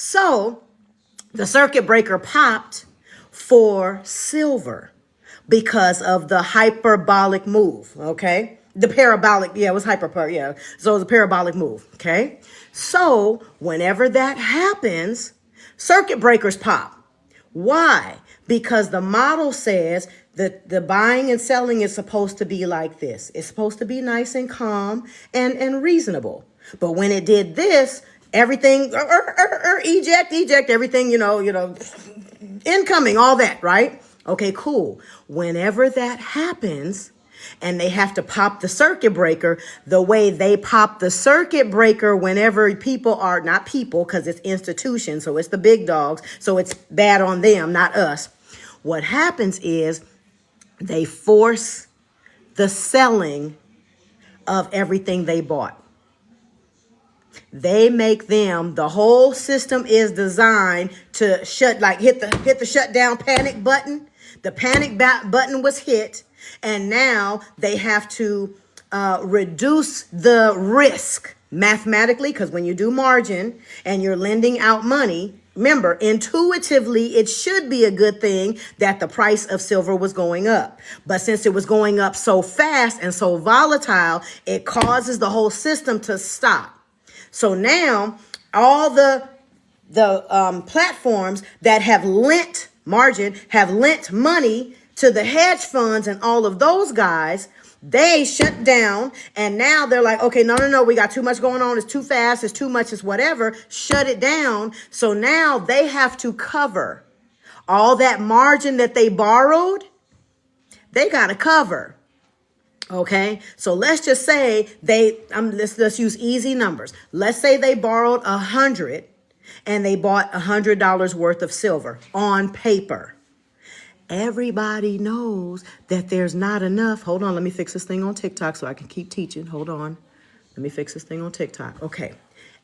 So the circuit breaker popped for silver because of the hyperbolic move, okay? The parabolic, yeah, it was yeah. So it was a parabolic move, okay? So whenever that happens, circuit breakers pop. Why? Because the model says that the buying and selling is supposed to be like this. It's supposed to be nice and calm and reasonable. But when it did this, everything, eject, everything, incoming, all that, right? Okay, cool. Whenever that happens and they have to pop the circuit breaker, the way they pop the circuit breaker whenever people are, not people, because it's institutions, so it's the big dogs, so it's bad on them, not us. What happens is they force the selling of everything they bought. They make them, the whole system is designed to hit the shutdown panic button. The panic button was hit, and now they have to reduce the risk mathematically, because when you do margin and you're lending out money, remember, intuitively, it should be a good thing that the price of silver was going up. But since it was going up so fast and so volatile, it causes the whole system to stop. So now all the platforms that have lent money to the hedge funds and all of those guys, they shut down, and now they're like, okay, no, we got too much going on. It's too fast. It's too much. It's whatever. Shut it down. So now they have to cover all that margin that they borrowed. They got to cover. Okay, so let's just say let's use easy numbers. Let's say they borrowed 100 and they bought $100 worth of silver on paper. Everybody knows that there's not enough. Hold on, let me fix this thing on TikTok so I can keep teaching. Hold on. Let me fix this thing on TikTok. Okay.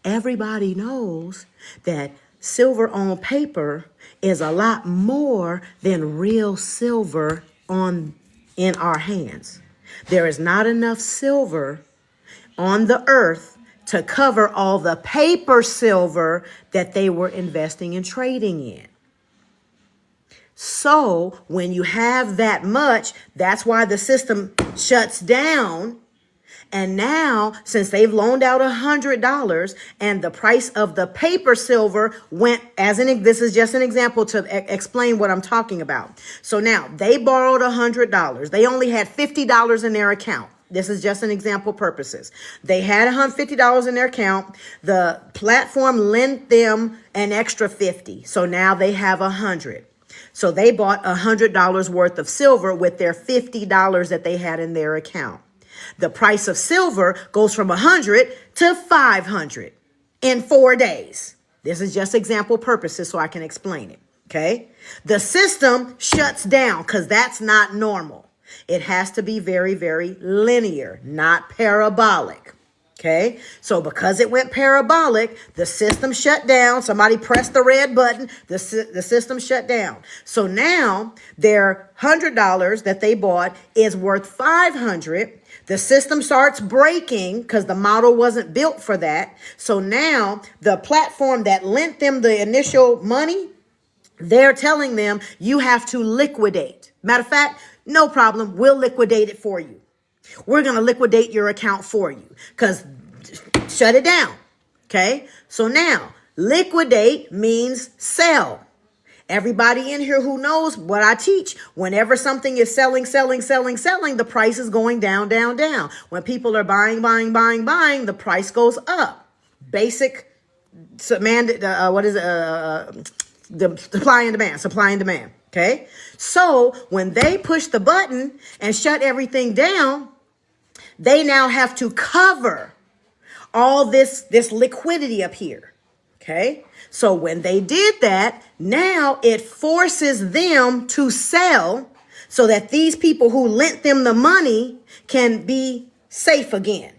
Everybody knows that silver on paper is a lot more than real silver in our hands. There is not enough silver on the earth to cover all the paper silver that they were investing and trading in. So when you have that much, that's why the system shuts down. And now, since they've loaned out $100 and the price of the paper silver went, this is just an example to explain what I'm talking about. So now they borrowed $100. They only had $50 in their account. This is just an example purposes. They had $50 in their account. The platform lent them an extra 50. So now they have 100. So they bought $100 worth of silver with their $50 that they had in their account. The price of silver goes from 100 to 500 in 4 days. This is just example purposes so I can explain it. Okay. The system shuts down because that's not normal. It has to be very, very linear, not parabolic. Okay. So because it went parabolic, the system shut down. Somebody pressed the red button. The system shut down. So now their $100 that they bought is worth 500. The system starts breaking because the model wasn't built for that. So now the platform that lent them the initial money, they're telling them you have to liquidate. Matter of fact, no problem. We'll liquidate it for you. We're going to liquidate your account for you because shut it down. Okay. So now liquidate means sell. Everybody in here who knows what I teach, whenever something is selling, the price is going down, down, down. When people are buying, the price goes up. Basic demand, the supply and demand. Okay. So when they push the button and shut everything down, they now have to cover all this liquidity up here. Okay. So when they did that, now it forces them to sell so that these people who lent them the money can be safe again.